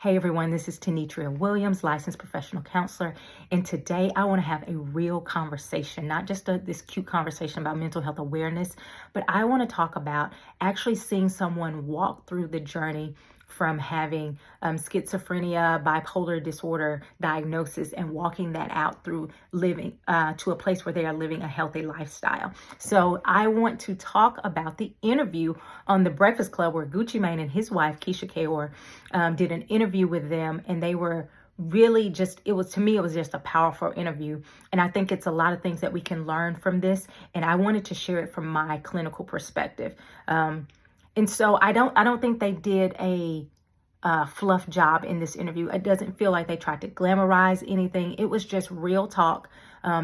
Hey everyone, this is Tenetria Williams, licensed professional counselor, and today I want to have a real conversation, not just this cute conversation about mental health awareness, but I want to talk about actually seeing someone walk through the journey from having schizophrenia, bipolar disorder diagnosis, and walking that out through living to a place where they are living a healthy lifestyle. So I want to talk about the interview on The Breakfast Club where Gucci Mane and his wife, Keisha Kaur, did an interview with them, and they were really just, it was just a powerful interview. And I think it's a lot of things that we can learn from this. And I wanted to share it from my clinical perspective. And so I don't think they did a fluff job in this interview. It doesn't feel like they tried to glamorize anything. It was just real talk.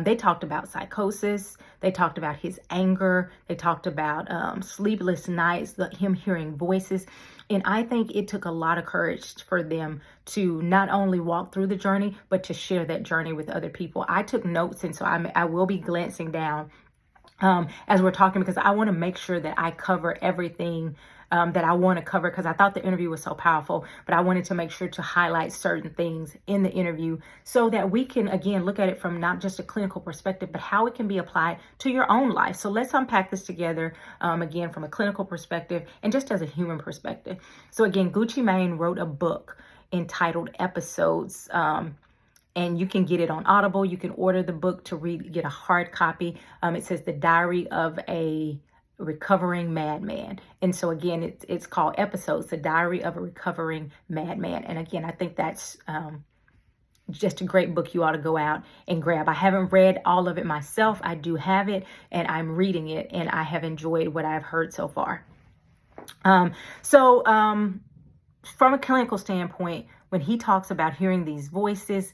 They talked about psychosis. They talked about his anger. They talked about sleepless nights, him hearing voices. And I think it took a lot of courage for them to not only walk through the journey, but to share that journey with other people. I took notes, and so I will be glancing down as we're talking, because I want to make sure that I cover everything that I want to cover, because I thought the interview was so powerful, but I wanted to make sure to highlight certain things in the interview so that we can, again, look at it from not just a clinical perspective, but how it can be applied to your own life. So let's unpack this together, again, from a clinical perspective and just as a human perspective. So again, Gucci Mane wrote a book entitled Episodes, and you can get it on Audible. You can order the book to read, get a hard copy. It says The Diary of a Recovering Madman. And so again, it's called Episodes, The Diary of a Recovering Madman. And again, I think that's just a great book you ought to go out and grab. I haven't read all of it myself. I do have it, and I'm reading it, and I have enjoyed what I've heard so far. From a clinical standpoint, when he talks about hearing these voices,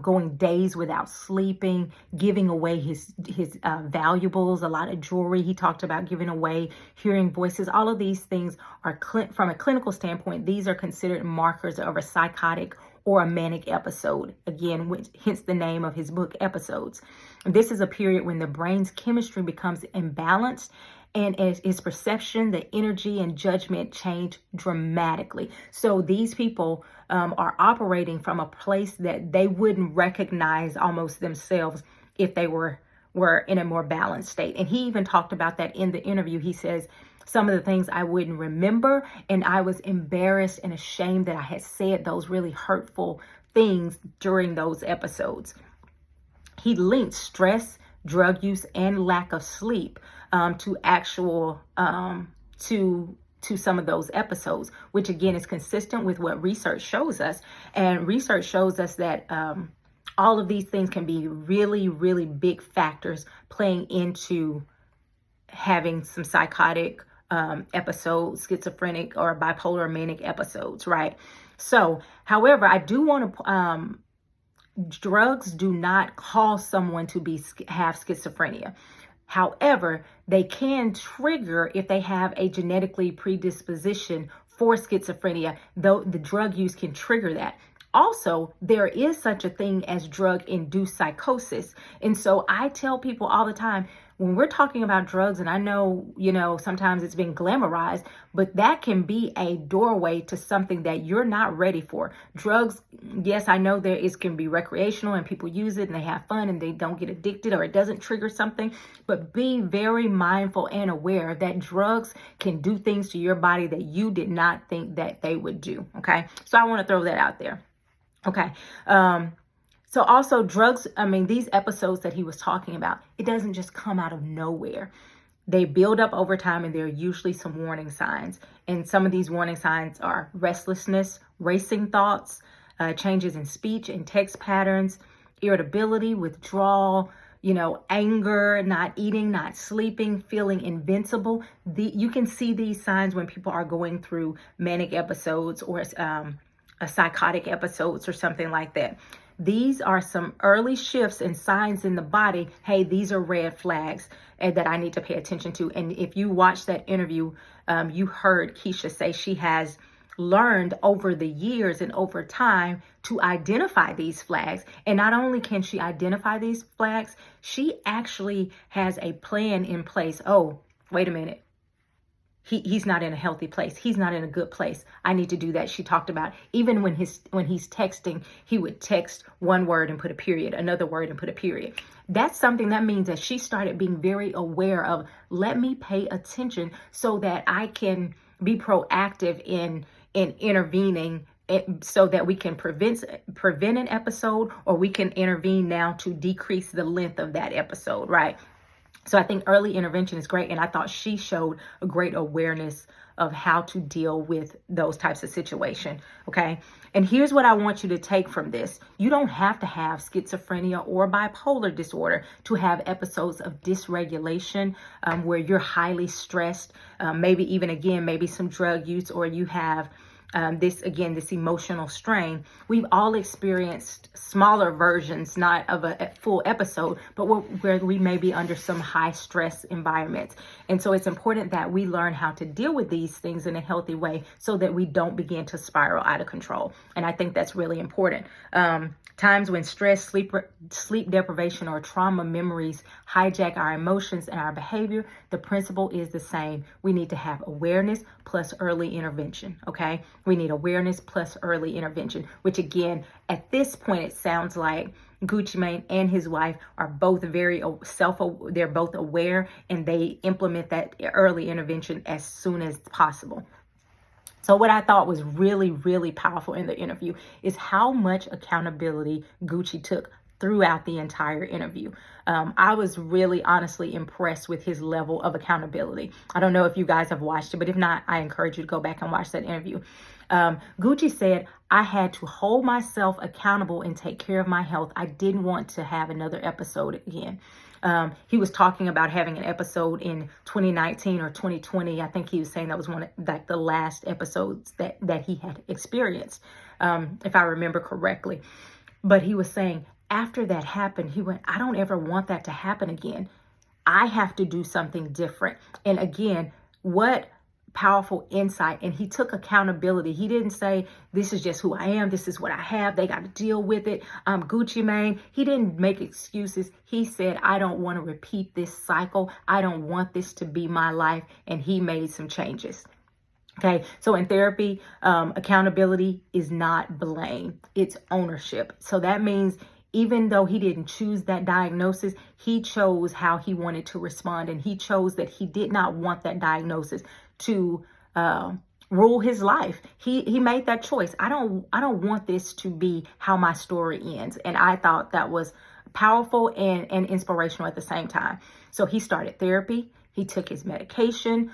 going days without sleeping, giving away his valuables, a lot of jewelry. He talked about giving away, hearing voices. All of these things are, from a clinical standpoint, these are considered markers of a psychotic or a manic episode. Again, hence the name of his book, Episodes. This is a period when the brain's chemistry becomes imbalanced, and as his perception, the energy and judgment change dramatically. So these people are operating from a place that they wouldn't recognize almost themselves if they were in a more balanced state. And he even talked about that in the interview. He says, some of the things I wouldn't remember, and I was embarrassed and ashamed that I had said those really hurtful things during those episodes. He linked stress, drug use, and lack of sleep to some of those episodes, which again is consistent with what research shows us. And research shows us that all of these things can be really, really big factors playing into having some psychotic episodes, schizophrenic or bipolar or manic episodes, right? So, however, I do want to drugs do not cause someone to have schizophrenia. However, they can trigger if they have a genetically predisposition for schizophrenia, though the drug use can trigger that. Also, there is such a thing as drug-induced psychosis. And so I tell people all the time, when we're talking about drugs, and I know, sometimes it's been glamorized, but that can be a doorway to something that you're not ready for. Drugs, yes, I know can be recreational and people use it and they have fun and they don't get addicted or it doesn't trigger something, but be very mindful and aware that drugs can do things to your body that you did not think that they would do, okay? So I want to throw that out there, okay? So also drugs, these episodes that he was talking about, it doesn't just come out of nowhere. They build up over time, and there are usually some warning signs. And some of these warning signs are restlessness, racing thoughts, changes in speech and text patterns, irritability, withdrawal, anger, not eating, not sleeping, feeling invincible. You can see these signs when people are going through manic episodes or a psychotic episodes or something like that. These are some early shifts and signs in the body. Hey, these are red flags that I need to pay attention to. And if you watch that interview, you heard Keisha say she has learned over the years and over time to identify these flags. And not only can she identify these flags, she actually has a plan in place. Oh, wait a minute. he's not in a healthy place. He's not in a good place. I need to do that. She talked about even when he's texting, he would text one word and put a period, another word and put a period. That's something that means that she started being very aware of, let me pay attention so that I can be proactive in intervening, so that we can prevent an episode, or we can intervene now to decrease the length of that episode, right? So I think early intervention is great. And I thought she showed a great awareness of how to deal with those types of situations. Okay. And here's what I want you to take from this. You don't have to have schizophrenia or bipolar disorder to have episodes of dysregulation, where you're highly stressed, maybe even, again, maybe some drug use, or you have this emotional strain. We've all experienced smaller versions, not of a full episode, but where we may be under some high stress environments. And so it's important that we learn how to deal with these things in a healthy way so that we don't begin to spiral out of control. And I think that's really important. Times when stress, sleep deprivation, or trauma memories hijack our emotions and our behavior, the principle is the same. We need to have awareness plus early intervention, okay? We need awareness plus early intervention, which, again, at this point, it sounds like Gucci Mane and his wife are both very they're both aware, and they implement that early intervention as soon as possible. So what I thought was really, really powerful in the interview is how much accountability Gucci took throughout the entire interview. I was really honestly impressed with his level of accountability. I don't know if you guys have watched it, but if not, I encourage you to go back and watch that interview. Gucci said, I had to hold myself accountable and take care of my health. I didn't want to have another episode again. He was talking about having an episode in 2019 or 2020. I think he was saying that was one of like the last episodes that he had experienced, if I remember correctly. But he was saying after that happened, he went, I don't ever want that to happen again. I have to do something different. And again, what powerful insight. And he took accountability. He didn't say, this is just who I am. This is what I have. They got to deal with it. I'm Gucci Mane. He didn't make excuses. He said, I don't want to repeat this cycle. I don't want this to be my life. And he made some changes. Okay, so in therapy, accountability is not blame. It's ownership. So that means even though he didn't choose that diagnosis, he chose how he wanted to respond. And he chose that he did not want that diagnosis to rule his life. He made that choice. I don't want this to be how my story ends. And I thought that was powerful and inspirational at the same time. So he started therapy. He took his medication.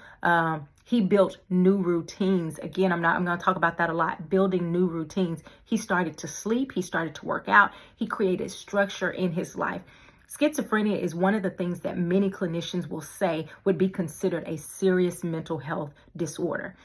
He built new routines. Again, I'm going to talk about that a lot, building new routines. He started to sleep. He started to work out. He created structure in his life. Schizophrenia is one of the things that many clinicians will say would be considered a serious mental health disorder.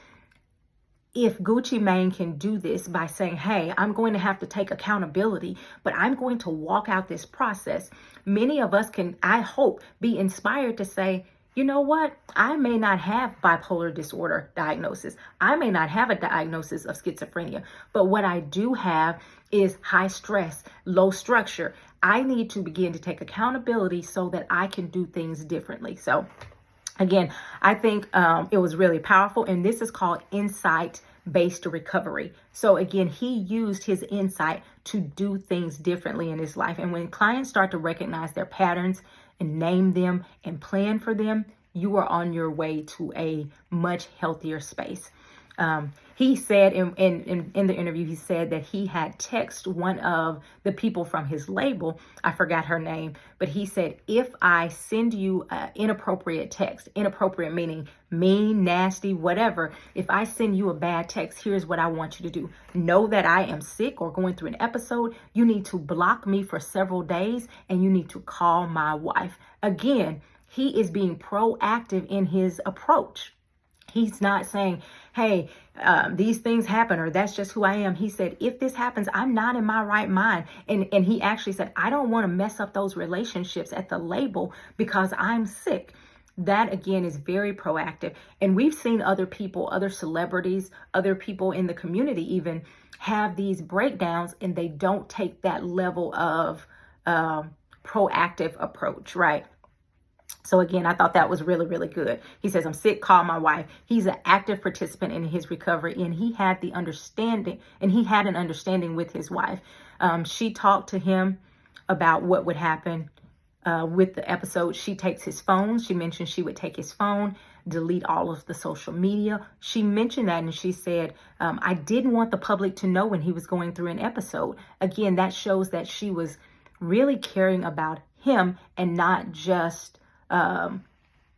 If Gucci Mane can do this by saying, hey, I'm going to have to take accountability, but I'm going to walk out this process, many of us can, I hope, be inspired to say, you know what? I may not have bipolar disorder diagnosis. I may not have a diagnosis of schizophrenia, but what I do have is high stress, low structure. I need to begin to take accountability so that I can do things differently. So again, I think it was really powerful, and this is called insight-based recovery. So again, he used his insight to do things differently in his life. And when clients start to recognize their patterns and name them and plan for them, you are on your way to a much healthier space. He said in the interview, he said that he had texted one of the people from his label. I forgot her name, but he said, if I send you inappropriate text, inappropriate meaning mean, nasty, whatever, if I send you a bad text, here's what I want you to do. Know that I am sick or going through an episode. You need to block me for several days, and you need to call my wife. Again, he is being proactive in his approach. He's not saying, hey, these things happen, or that's just who I am. He said, if this happens, I'm not in my right mind. And he actually said, I don't want to mess up those relationships at the label because I'm sick. That, again, is very proactive. And we've seen other people, other celebrities, other people in the community even have these breakdowns, and they don't take that level of proactive approach, right? So again, I thought that was really, really good. He says, I'm sick, call my wife. He's an active participant in his recovery, and he had the understanding, and he had an understanding with his wife. She talked to him about what would happen with the episode. She takes his phone. She mentioned she would take his phone, delete all of the social media. She mentioned that, and she said, I didn't want the public to know when he was going through an episode. Again, that shows that she was really caring about him and not just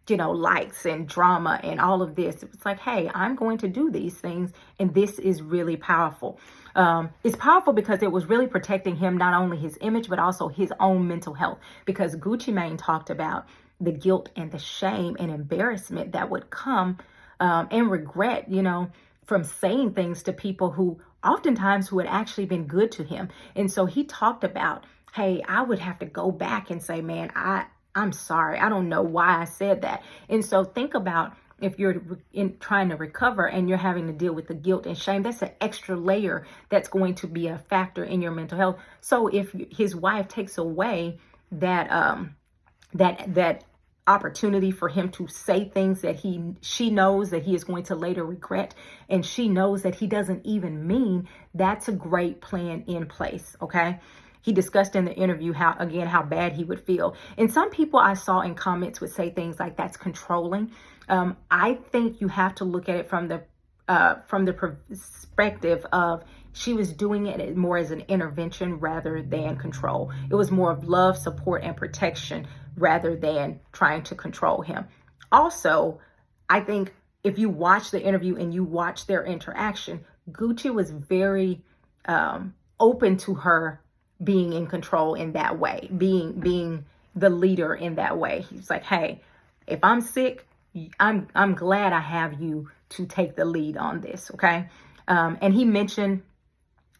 likes and drama and all of this. It's like, hey, I'm going to do these things, and this is really powerful. It's powerful because it was really protecting him, not only his image, but also his own mental health. Because Gucci Mane talked about the guilt and the shame and embarrassment that would come and regret, from saying things to people who oftentimes who had actually been good to him. And so he talked about, hey, I would have to go back and say, man, I'm sorry. I don't know why I said that. And so think about if you're trying to recover and you're having to deal with the guilt and shame, that's an extra layer that's going to be a factor in your mental health. So if his wife takes away that that opportunity for him to say things that she knows that he is going to later regret, and she knows that he doesn't even mean, that's a great plan in place. Okay. He discussed in the interview how bad he would feel. And some people I saw in comments would say things like, that's controlling. I think you have to look at it from the perspective of she was doing it more as an intervention rather than control. It was more of love, support, and protection rather than trying to control him. Also, I think if you watch the interview and you watch their interaction, Gucci was very open to her being in control in that way, being the leader in that way. He's like, hey, if I'm sick, I'm glad I have you to take the lead on this. Okay. And he mentioned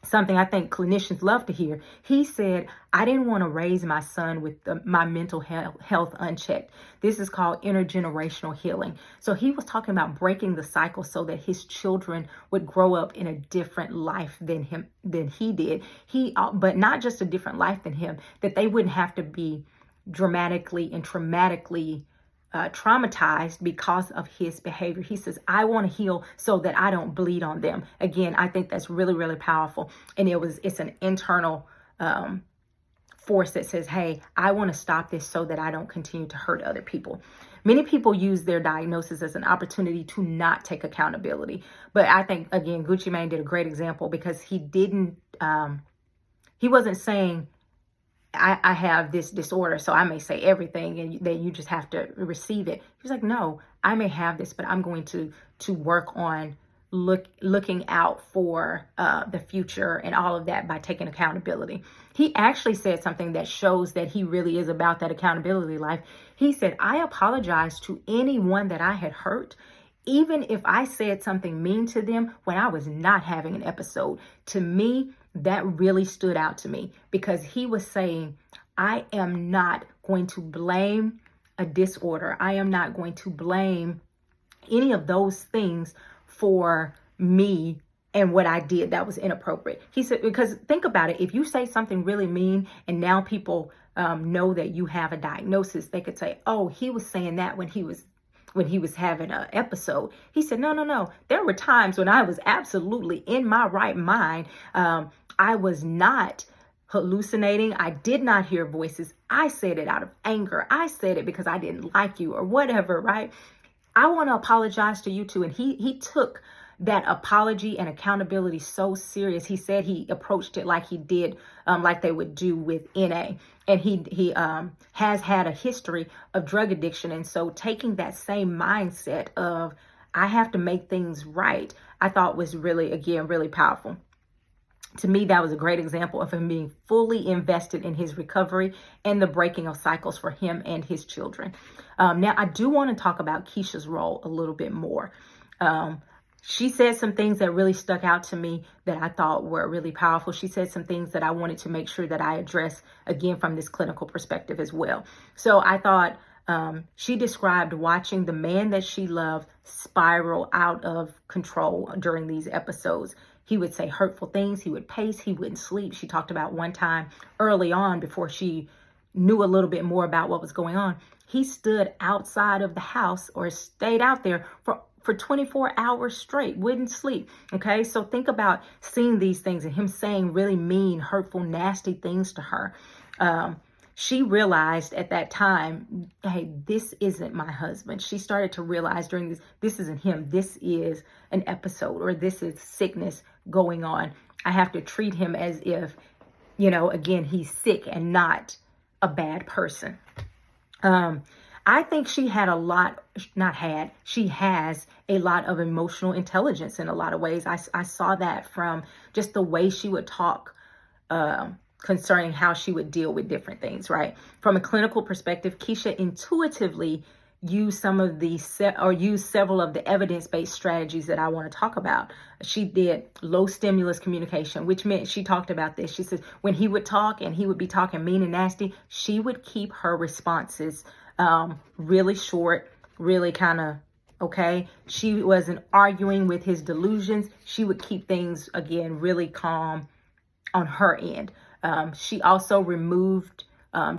something I think clinicians love to hear. He said, I didn't want to raise my son with my mental health unchecked. This is called intergenerational healing. So he was talking about breaking the cycle so that his children would grow up in a different life than he did. But not just a different life than him, that they wouldn't have to be dramatically and traumatically traumatized because of his behavior. He says, I want to heal so that I don't bleed on them. Again, I think that's really, really powerful. And it's an internal force that says, hey, I want to stop this so that I don't continue to hurt other people. Many people use their diagnosis as an opportunity to not take accountability. But I think, again, Gucci Mane did a great example because he wasn't saying, I have this disorder, so I may say everything and then you just have to receive it. He was like, no, I may have this, but I'm going to work on looking out for the future and all of that by taking accountability. He actually said something that shows that he really is about that accountability life. He said, I apologize to anyone that I had hurt, even if I said something mean to them when I was not having an episode. To me, that really stood out to me because he was saying, I am not going to blame a disorder. I am not going to blame any of those things for me and what I did that was inappropriate. He said, because think about it. If you say something really mean and now people know that you have a diagnosis, they could say, oh, he was saying that when he was having an episode. He said, no. There were times when I was absolutely in my right mind. I was not hallucinating. I did not hear voices. I said it out of anger. I said it because I didn't like you or whatever, right? I want to apologize to you too. And he took that apology and accountability so serious. He said he approached it like he did, like they would do with NA. And he has had a history of drug addiction. And so taking that same mindset of, I have to make things right, I thought was really, again, really powerful. To me, that was a great example of him being fully invested in his recovery and the breaking of cycles for him and his children. Now, I do want to talk about Keisha's role a little bit more. She said some things that really stuck out to me that I thought were really powerful. She said some things that I wanted to make sure that I address, again, from this clinical perspective as well. So I thought she described watching the man that she loved spiral out of control during these episodes. He would say hurtful things. He would pace. He wouldn't sleep. She talked about one time early on before she knew a little bit more about what was going on, he stood outside of the house or stayed out there for 24 hours straight, wouldn't sleep. Okay, so think about seeing these things and him saying really mean, hurtful, nasty things to her. She realized at that time, hey, this isn't my husband. She started to realize during this isn't him. This is an episode, or this is sickness going on. I have to treat him as if, again, he's sick and not a bad person. I think she had she has a lot of emotional intelligence in a lot of ways. I saw that from just the way she would talk concerning how she would deal with different things, right? From a clinical perspective, Keisha intuitively used several of the evidence-based strategies that I want to talk about. She did low stimulus communication, which meant she talked about this. She says when he would talk and he would be talking mean and nasty, she would keep her responses really short, really kind of, okay. She wasn't arguing with his delusions. She would keep things, again, really calm on her end. She also removed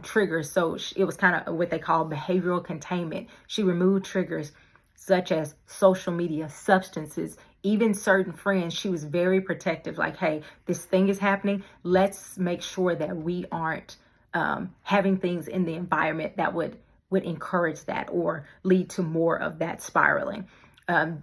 triggers. So it was kind of what they call behavioral containment. She removed triggers such as social media, substances, even certain friends. She was very protective. Like, hey, this thing is happening. Let's make sure that we aren't having things in the environment that would encourage that or lead to more of that spiraling.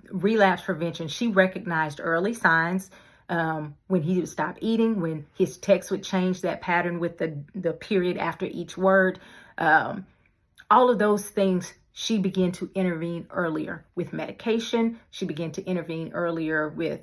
Relapse prevention. She recognized early signs when he would stop eating, when his text would change that pattern with the period after each word. All of those things, she began to intervene earlier with medication. She began to intervene earlier with,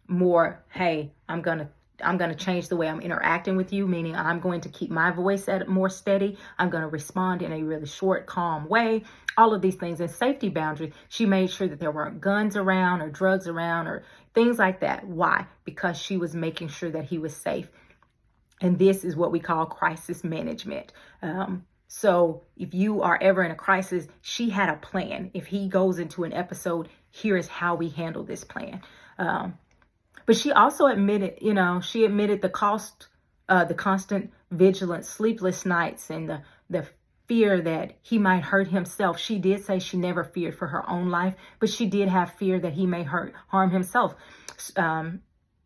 more, hey, I'm going to change the way I'm interacting with you, meaning I'm going to keep my voice more steady. I'm going to respond in a really short, calm way. All of these things. And safety boundaries. She made sure that there weren't guns around or drugs around or things like that. Why? Because she was making sure that he was safe. And this is what we call crisis management. So if you are ever in a crisis, she had a plan. If he goes into an episode, here is how we handle this plan. But she also admitted, the constant vigilance, sleepless nights, and the fear that he might hurt himself. She did say she never feared for her own life, but she did have fear that he may harm himself.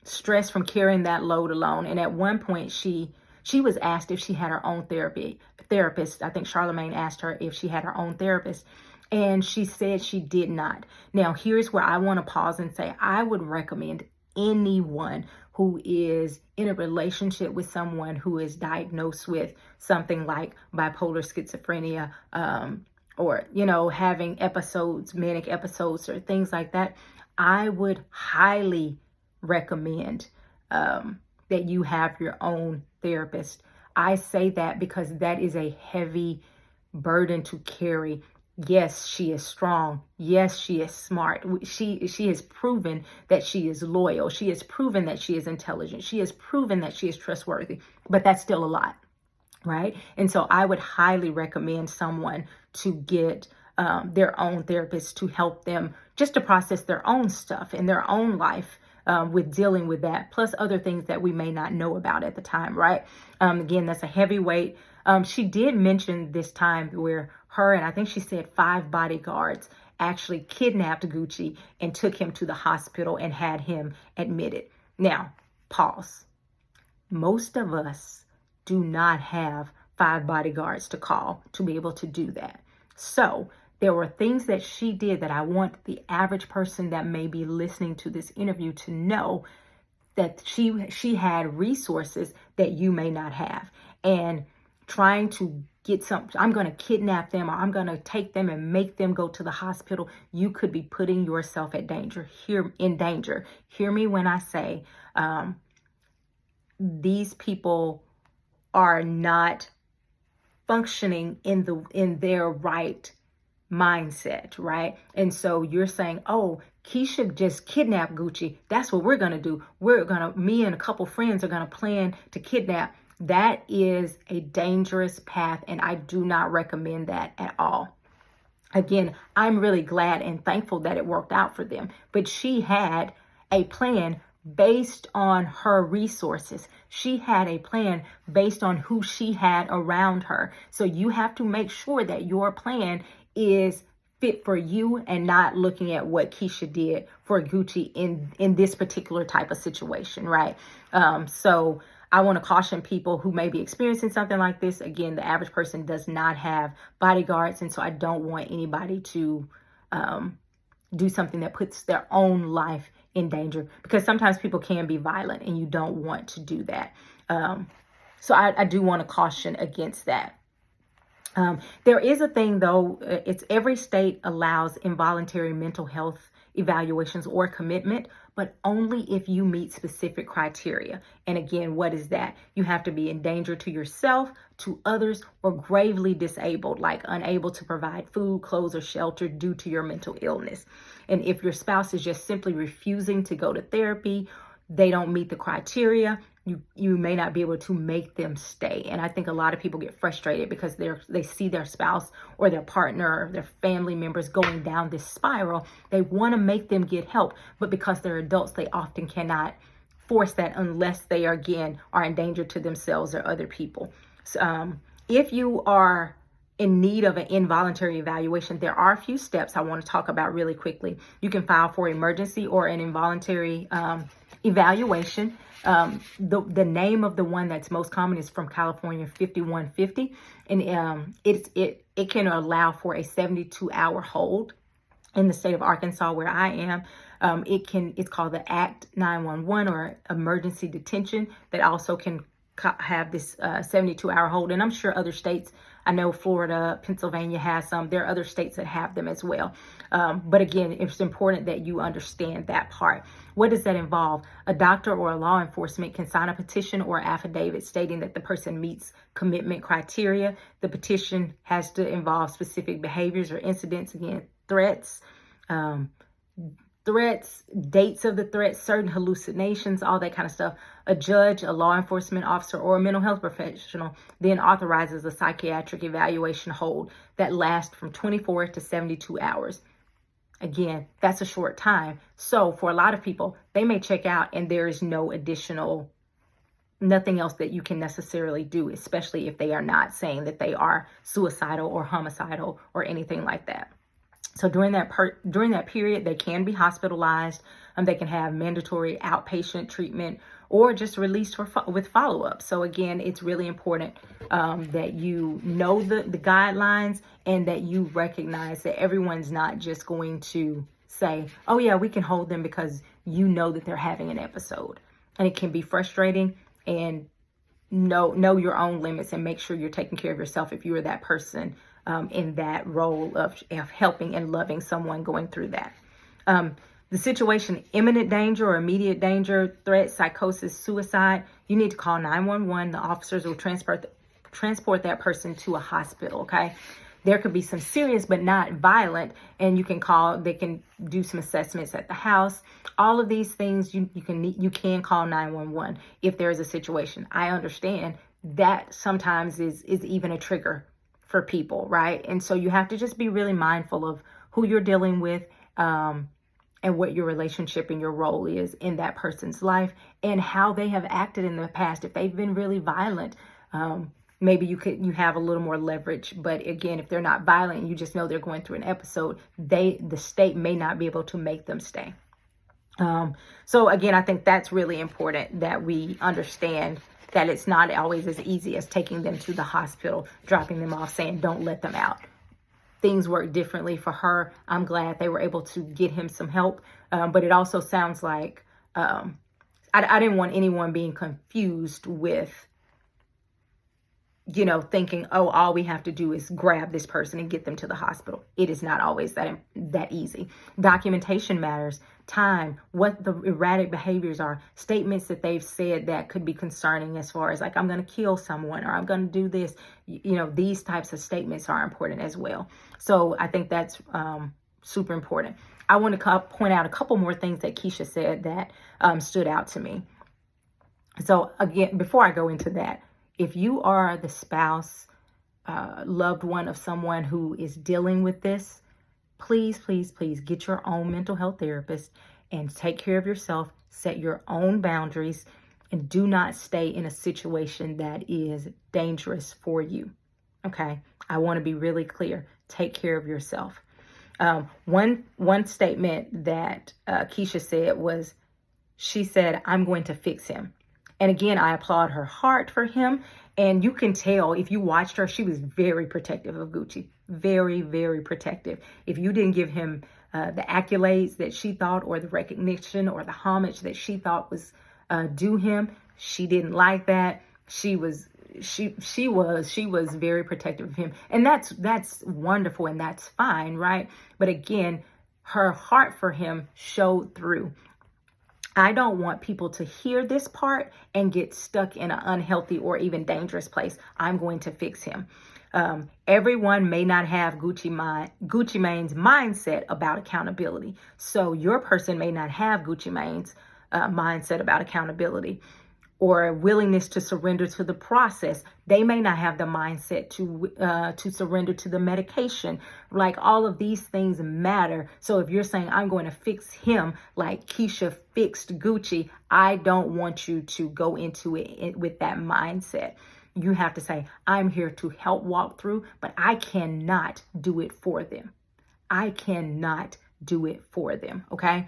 Stress from carrying that load alone. And at one point, she was asked if she had her own therapist. I think Charlamagne asked her if she had her own therapist. And she said she did not. Now, here's where I want to pause and say I would recommend anyone who is in a relationship with someone who is diagnosed with something like bipolar schizophrenia, or, having episodes, manic episodes or things like that, I would highly recommend that you have your own therapist. I say that because that is a heavy burden to carry. Yes, she is strong. Yes, she is smart. She has proven that she is loyal. She has proven that she is intelligent. She has proven that she is trustworthy. But that's still a lot, right? And so I would highly recommend someone to get their own therapist to help them just to process their own stuff in their own life with dealing with that, plus other things that we may not know about at the time, right? Again, that's a heavy weight. She did mention this time where her, and I think she said 5 bodyguards actually kidnapped Gucci and took him to the hospital and had him admitted. Now, pause. Most of us do not have 5 bodyguards to call to be able to do that. So there were things that she did that I want the average person that may be listening to this interview to know, that she had resources that you may not have. And trying to get I'm going to kidnap them, or I'm going to take them and make them go to the hospital, you could be putting yourself at danger. In danger. Hear me when I say these people are not functioning in their right mindset, right? And so you're saying, oh, Keisha just kidnapped Gucci. That's what we're going to do. Me and a couple friends are going to plan to kidnap. That is a dangerous path, and I do not recommend that at all. Again, I'm really glad and thankful that it worked out for them, but she had a plan based on her resources. She had a plan based on who she had around her. So you have to make sure that your plan is fit for you and not looking at what Keisha did for Gucci in this particular type of situation, right? So I want to caution people who may be experiencing something like this. Again, the average person does not have bodyguards, and so I don't want anybody to do something that puts their own life in danger, because sometimes people can be violent and you don't want to do that. So I do want to caution against that. There is a thing though, it's every state allows involuntary mental health evaluations or commitment, but only if you meet specific criteria. And again, what is that? You have to be in danger to yourself, to others, or gravely disabled, like unable to provide food, clothes, or shelter due to your mental illness. And if your spouse is just simply refusing to go to therapy, they don't meet the criteria, you may not be able to make them stay. And I think a lot of people get frustrated because they see their spouse or their partner or their family members going down this spiral. They want to make them get help, but because they're adults, they often cannot force that unless they are in danger to themselves or other people. So, if you are in need of an involuntary evaluation, there are a few steps I want to talk about really quickly. You can file for emergency or an involuntary evaluation. The name of the one that's most common is from California 5150, and it can allow for a 72-hour hold. In the state of Arkansas, where I am, it's called the Act 911 or emergency detention, that also can have this 72-hour hold. And I'm sure other states, I know Florida, Pennsylvania has some. There are other states that have them as well. But again, it's important that you understand that part. What does that involve? A doctor or a law enforcement can sign a petition or affidavit stating that the person meets commitment criteria. The petition has to involve specific behaviors or incidents, again, threats, dates of the threats, certain hallucinations, all that kind of stuff. A judge, a law enforcement officer, or a mental health professional then authorizes a psychiatric evaluation hold that lasts from 24 to 72 hours. Again, that's a short time. So for a lot of people, they may check out and there is nothing else that you can necessarily do, especially if they are not saying that they are suicidal or homicidal or anything like that. So during that period, they can be hospitalized. They can have mandatory outpatient treatment or just released with follow-up. So again, it's really important that you know the guidelines and that you recognize that everyone's not just going to say, oh yeah, we can hold them, because you know that they're having an episode. And it can be frustrating, and know your own limits and make sure you're taking care of yourself if you are that person in that role of helping and loving someone going through that. The situation, imminent danger or immediate danger, threat, psychosis, suicide, you need to call 911. The officers will transport that person to a hospital, okay? There could be some serious but not violent, and they can do some assessments at the house. All of these things, you can call 911 if there is a situation. I understand that sometimes is even a trigger for people, right? And so you have to just be really mindful of who you're dealing with, and what your relationship and your role is in that person's life and how they have acted in the past. If they've been really violent, maybe you have a little more leverage. But again, if they're not violent and you just know they're going through an episode, the state may not be able to make them stay. So again, I think that's really important that we understand that it's not always as easy as taking them to the hospital, dropping them off, saying, don't let them out. Things work differently for her. I'm glad they were able to get him some help. But it also sounds like I didn't want anyone being confused with, thinking, oh, all we have to do is grab this person and get them to the hospital. It is not always that easy. Documentation matters. Time, what the erratic behaviors are, statements that they've said that could be concerning, as far as like, I'm going to kill someone or I'm going to do this. These types of statements are important as well. So I think that's super important. I want to point out a couple more things that Keisha said that stood out to me. So again, before I go into that, if you are the spouse, loved one of someone who is dealing with this, please, please, please get your own mental health therapist and take care of yourself. set your own boundaries, and do not stay in a situation that is dangerous for you. Okay, I want to be really clear. Take care of yourself. One statement that Keisha said was, she said, "I'm going to fix him." And again, I applaud her heart for him. And you can tell if you watched her, she was very protective of Gucci. Very, very protective. If you didn't give him the accolades that she thought, or the recognition or the homage that she thought was due him, she didn't like that. She was very protective of him. And that's wonderful, and that's fine, right? But again, her heart for him showed through. I don't want people to hear this part and get stuck in an unhealthy or even dangerous place. I'm going to fix him. Everyone may not have Gucci Mane's mindset about accountability. So your person may not have Gucci Mane's mindset about accountability, or a willingness to surrender to the process. They may not have the mindset to surrender to the medication. Like, all of these things matter. So if you're saying, I'm going to fix him like Keisha fixed Gucci, I don't want you to go into it with that mindset. You have to say, I'm here to help walk through, but I cannot do it for them. I cannot do it for them. Okay.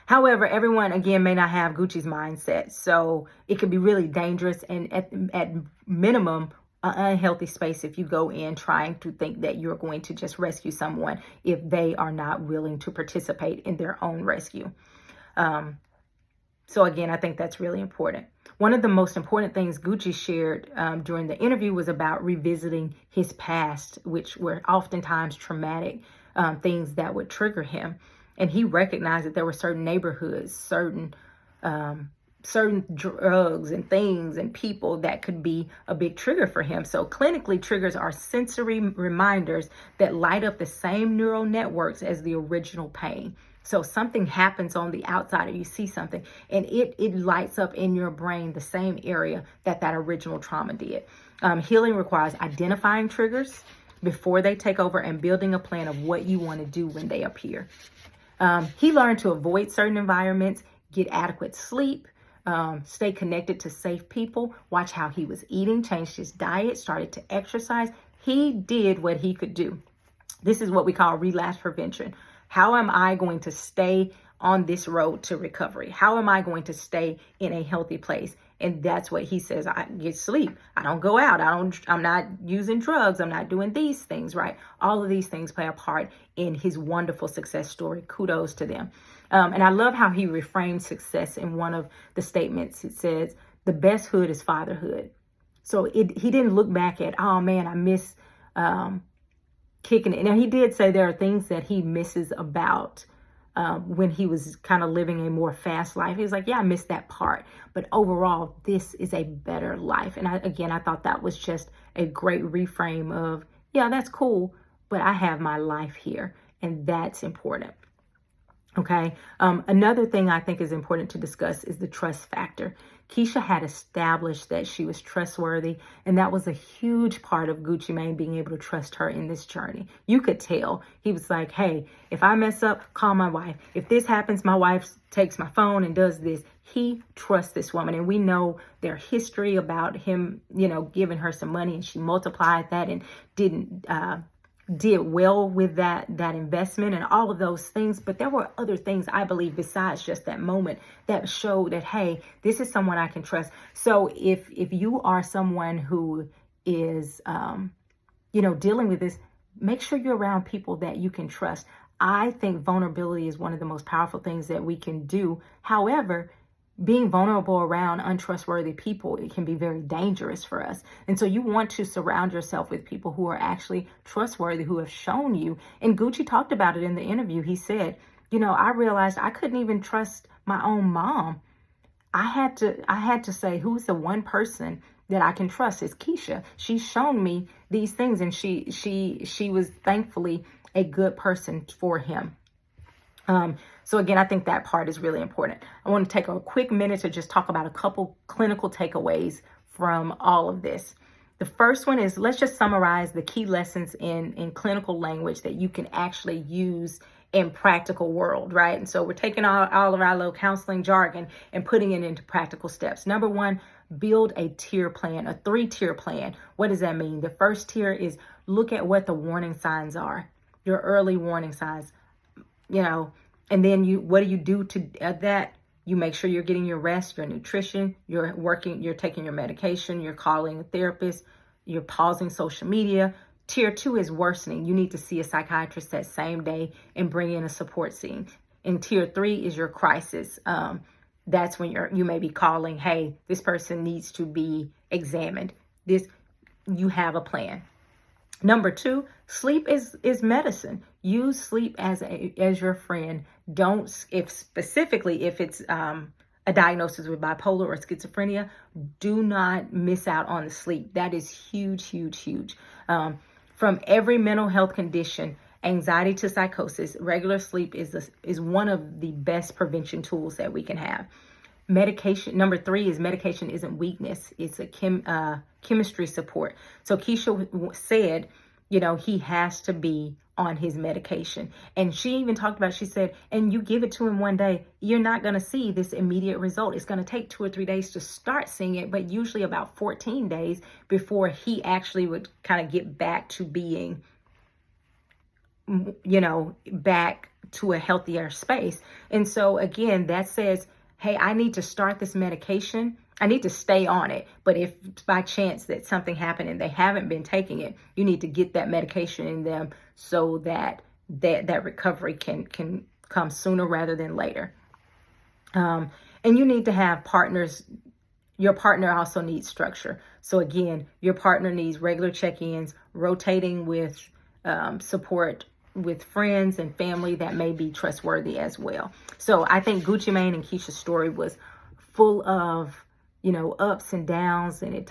However, everyone, again, may not have Gucci's mindset. So it could be really dangerous, and at minimum, an unhealthy space if you go in trying to think that you're going to just rescue someone if they are not willing to participate in their own rescue. So again, I think that's really important. One of the most important things Gucci shared during the interview was about revisiting his past, which were oftentimes traumatic things that would trigger him. And he recognized that there were certain neighborhoods, certain drugs and things and people that could be a big trigger for him. So clinically, triggers are sensory reminders that light up the same neural networks as the original pain. So something happens on the outside, or you see something, and it lights up in your brain the same area that original trauma did. Healing requires identifying triggers before they take over and building a plan of what you want to do when they appear. He learned to avoid certain environments, get adequate sleep, stay connected to safe people, watch how he was eating, changed his diet, started to exercise. He did what he could do. This is what we call relapse prevention. How am I going to stay on this road to recovery? How am I going to stay in a healthy place? And that's what he says. I get sleep. I don't go out. I'm not using drugs. I'm not doing these things, right? All of these things play a part in his wonderful success story. Kudos to them. And I love how he reframed success in one of the statements. It says, the best hood is fatherhood. So he didn't look back at, oh man, I miss kicking it. Now, he did say there are things that he misses about when he was kind of living a more fast life. He was like, yeah, I missed that part. But overall, this is a better life. And I thought that was just a great reframe of, yeah, that's cool, but I have my life here, and that's important. Okay. Another thing I think is important to discuss is the trust factor. Keisha had established that she was trustworthy, and that was a huge part of Gucci Mane being able to trust her in this journey. You could tell. He was like, hey, if I mess up, call my wife. If this happens, my wife takes my phone and does this. He trusts this woman, and we know their history about him, giving her some money, and she multiplied that and did well with that investment and all of those things. But there were other things, I believe, besides just that moment that showed that, hey, this is someone I can trust. So if you are someone who is, dealing with this, make sure you're around people that you can trust. I think vulnerability is one of the most powerful things that we can do. However, being vulnerable around untrustworthy people, it can be very dangerous for us. And so you want to surround yourself with people who are actually trustworthy, who have shown you. And Gucci talked about it in the interview. He said, I realized I couldn't even trust my own mom. I had to say, who's the one person that I can trust? Is Keisha. She's shown me these things, and she was thankfully a good person for him. So again, I think that part is really important. I want to take a quick minute to just talk about a couple clinical takeaways from all of this. The first one is, let's just summarize the key lessons in clinical language that you can actually use in practical world, right? And so we're taking all of our little counseling jargon and putting it into practical steps. Number one, build a tier plan, a 3-tier plan. What does that mean? The first tier is look at what the warning signs are, your early warning signs, and then what do you do to that? You make sure you're getting your rest, your nutrition, you're taking your medication, you're calling a therapist, you're pausing social media. Tier 2 is worsening. You need to see a psychiatrist that same day and bring in a support team. And tier 3 is your crisis. That's when you may be calling, hey, this person needs to be examined. You have a plan. Number 2, sleep is medicine. Use sleep as your friend. Specifically if it's a diagnosis with bipolar or schizophrenia, do not miss out on the sleep. That is huge, huge, huge. From every mental health condition, anxiety to psychosis, regular sleep is one of the best prevention tools that we can have. Medication, number 3 is medication isn't weakness. It's a chemistry support. So Keisha said, he has to be on his medication. And she even talked about, she said, and you give it to him one day, you're not going to see this immediate result. It's going to take 2 or 3 days to start seeing it, but usually about 14 days before he actually would kind of get back to being, back to a healthier space. And so again, that says, hey, I need to start this medication. I need to stay on it. But if by chance that something happened and they haven't been taking it, you need to get that medication in them so that recovery can come sooner rather than later. And you need to have partners. Your partner also needs structure. So again, your partner needs regular check-ins, rotating with support with friends and family that may be trustworthy as well. So I think Gucci Mane and Keisha's story was full of, ups and downs, and it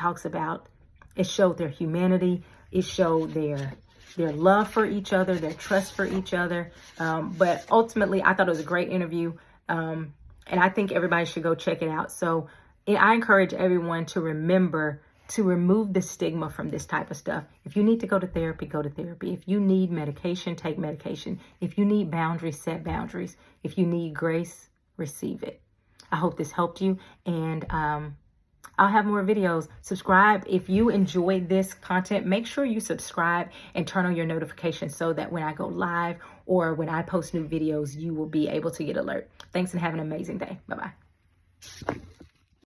showed their humanity. It showed their love for each other, their trust for each other. But ultimately, I thought it was a great interview. And I think everybody should go check it out. So I encourage everyone to remember to remove the stigma from this type of stuff. If you need to go to therapy, go to therapy. If you need medication, take medication. If you need boundaries, set boundaries. If you need grace, receive it. I hope this helped you, and I'll have more videos. Subscribe. If you enjoyed this content, make sure you subscribe and turn on your notifications so that when I go live or when I post new videos, you will be able to get alert. Thanks and have an amazing day. Bye-bye.